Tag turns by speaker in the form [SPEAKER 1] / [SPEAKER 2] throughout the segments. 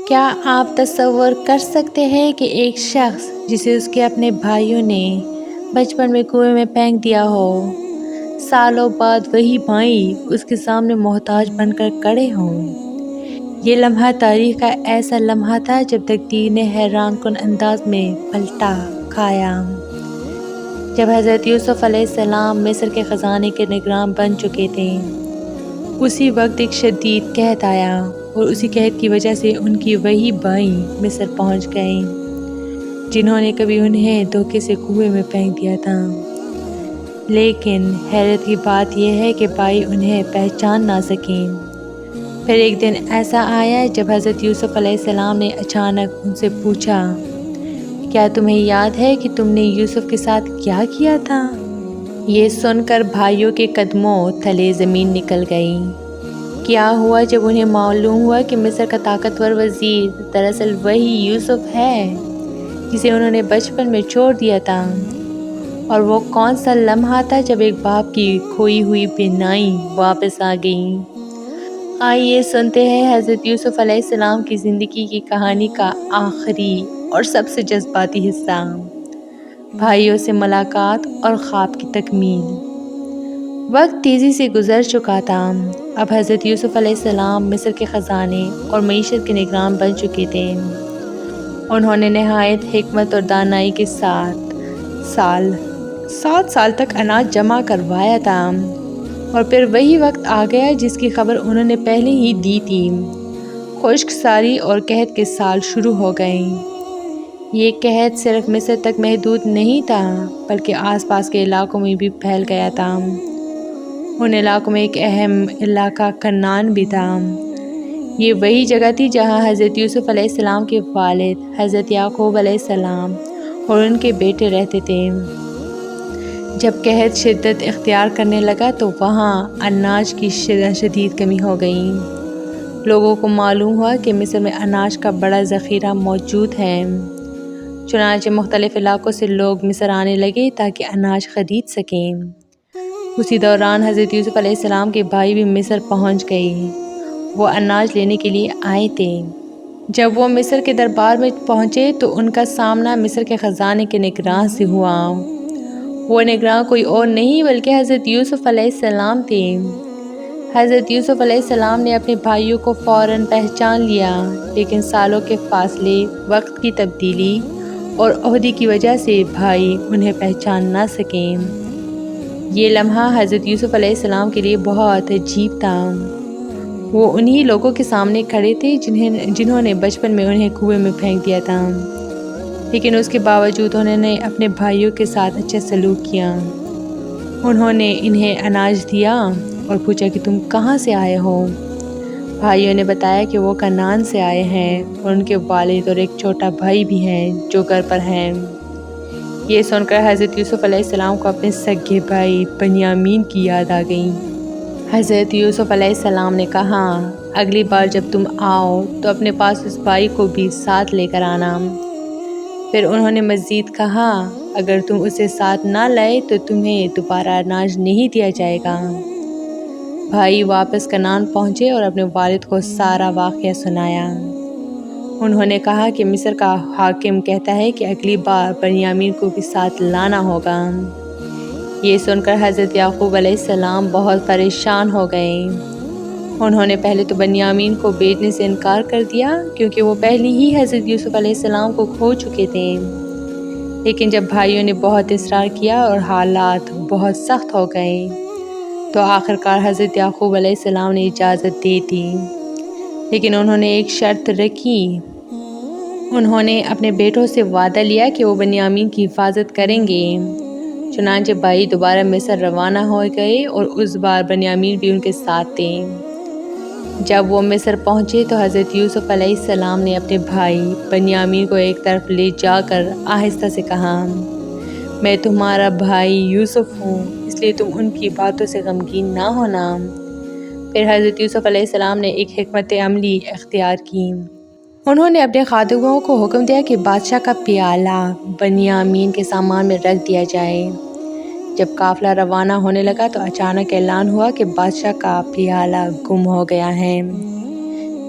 [SPEAKER 1] کیا آپ تصور کر سکتے ہیں کہ ایک شخص جسے اس کے اپنے بھائیوں نے بچپن میں کنویں میں پھینک دیا ہو، سالوں بعد وہی بھائی اس کے سامنے محتاج بن کر کھڑے ہوں؟ یہ لمحہ تاریخ کا ایسا لمحہ تھا جب تقدیر نے حیران کن انداز میں پلٹا کھایا۔ جب حضرت یوسف علیہ السلام مصر کے خزانے کے نگراں بن چکے تھے، اسی وقت ایک شدید قحط آیا اور اسی قحط کی وجہ سے ان کی وہی بھائی مصر پہنچ گئے جنہوں نے کبھی انہیں دھوکے سے کنویں میں پھینک دیا تھا۔ لیکن حیرت کی بات یہ ہے کہ بھائی انہیں پہچان نہ سکیں۔ پھر ایک دن ایسا آیا جب حضرت یوسف علیہ السلام نے اچانک ان سے پوچھا، کیا تمہیں یاد ہے کہ تم نے یوسف کے ساتھ کیا کیا تھا؟ یہ سن کر بھائیوں کے قدموں تلے زمین نکل گئی۔ کیا ہوا جب انہیں معلوم ہوا کہ مصر کا طاقتور وزیر دراصل وہی یوسف ہے جسے انہوں نے بچپن میں چھوڑ دیا تھا؟ اور وہ کون سا لمحہ تھا جب ایک باپ کی کھوئی ہوئی بینائی واپس آ گئی؟ آئیے سنتے ہیں حضرت یوسف علیہ السلام کی زندگی کی کہانی کا آخری اور سب سے جذباتی حصہ، بھائیوں سے ملاقات اور خواب کی تکمیل۔ وقت تیزی سے گزر چکا تھا۔ اب حضرت یوسف علیہ السلام مصر کے خزانے اور معیشت کے نگران بن چکے تھے۔ انہوں نے نہایت حکمت اور دانائی کے ساتھ 7 سال تک اناج جمع کروایا تھا، اور پھر وہی وقت آ گیا جس کی خبر انہوں نے پہلے ہی دی تھی۔ خشک سالی اور قحط کے سال شروع ہو گئے۔ یہ قحط صرف مصر تک محدود نہیں تھا بلکہ آس پاس کے علاقوں میں بھی پھیل گیا تھا۔ ان علاقوں میں ایک اہم علاقہ کنعان بھی تھا۔ یہ وہی جگہ تھی جہاں حضرت یوسف علیہ السلام کے والد حضرت یعقوب علیہ السلام اور ان کے بیٹے رہتے تھے۔ جب قحط شدت اختیار کرنے لگا تو وہاں اناج کی شدید کمی ہو گئی۔ لوگوں کو معلوم ہوا کہ مصر میں اناج کا بڑا ذخیرہ موجود ہے۔ چنانچہ مختلف علاقوں سے لوگ مصر آنے لگے تاکہ اناج خرید سکیں۔ اسی دوران حضرت یوسف علیہ السلام کے بھائی بھی مصر پہنچ گئے۔ وہ اناج لینے کے لیے آئے تھے۔ جب وہ مصر کے دربار میں پہنچے تو ان کا سامنا مصر کے خزانے کے نگراں سے ہوا۔ وہ نگراں کوئی اور نہیں بلکہ حضرت یوسف علیہ السلام تھے۔ حضرت یوسف علیہ السلام نے اپنے بھائیوں کو فوراً پہچان لیا، لیکن سالوں کے فاصلے، وقت کی تبدیلی اور عہدے کی وجہ سے بھائی انہیں پہچان نہ سکیں۔ یہ لمحہ حضرت یوسف علیہ السلام کے لیے بہت عجیب تھا۔ وہ انہی لوگوں کے سامنے کھڑے تھے جنہوں نے بچپن میں انہیں کنویں میں پھینک دیا تھا، لیکن اس کے باوجود انہوں نے اپنے بھائیوں کے ساتھ اچھا سلوک کیا۔ انہوں نے انہیں اناج دیا اور پوچھا کہ تم کہاں سے آئے ہو؟ بھائیوں نے بتایا کہ وہ کنعان سے آئے ہیں اور ان کے والد اور ایک چھوٹا بھائی بھی ہیں جو گھر پر ہیں۔ یہ سن کر حضرت یوسف علیہ السلام کو اپنے سگے بھائی بنیامین کی یاد آ گئی۔ حضرت یوسف علیہ السلام نے کہا، اگلی بار جب تم آؤ تو اپنے پاس اس بھائی کو بھی ساتھ لے کر آنا۔ پھر انہوں نے مزید کہا، اگر تم اسے ساتھ نہ لائے تو تمہیں دوبارہ اناج نہیں دیا جائے گا۔ بھائی واپس کنعان پہنچے اور اپنے والد کو سارا واقعہ سنایا۔ انہوں نے کہا کہ مصر کا حاکم کہتا ہے کہ اگلی بار بنیامین کو بھی ساتھ لانا ہوگا۔ یہ سن کر حضرت یعقوب علیہ السلام بہت پریشان ہو گئے۔ انہوں نے پہلے تو بنیامین کو بھیجنے سے انکار کر دیا کیونکہ وہ پہلے ہی حضرت یوسف علیہ السلام کو کھو چکے تھے، لیکن جب بھائیوں نے بہت اصرار کیا اور حالات بہت سخت ہو گئے تو آخرکار حضرت یعقوب علیہ السلام نے اجازت دے دی، لیکن انہوں نے ایک شرط رکھی۔ انہوں نے اپنے بیٹوں سے وعدہ لیا کہ وہ بنیامین کی حفاظت کریں گے۔ چنانچہ بھائی دوبارہ مصر روانہ ہو گئے اور اس بار بنیامین بھی ان کے ساتھ تھے۔ جب وہ مصر پہنچے تو حضرت یوسف علیہ السلام نے اپنے بھائی بنیامین کو ایک طرف لے جا کر آہستہ سے کہا، میں تمہارا بھائی یوسف ہوں، اس لیے تم ان کی باتوں سے غمگین نہ ہونا۔ پھر حضرت یوسف علیہ السلام نے ایک حکمت عملی اختیار کی۔ انہوں نے اپنے خادموں کو حکم دیا کہ بادشاہ کا پیالہ بنیامین کے سامان میں رکھ دیا جائے۔ جب قافلہ روانہ ہونے لگا تو اچانک اعلان ہوا کہ بادشاہ کا پیالہ گم ہو گیا ہے۔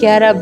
[SPEAKER 1] 11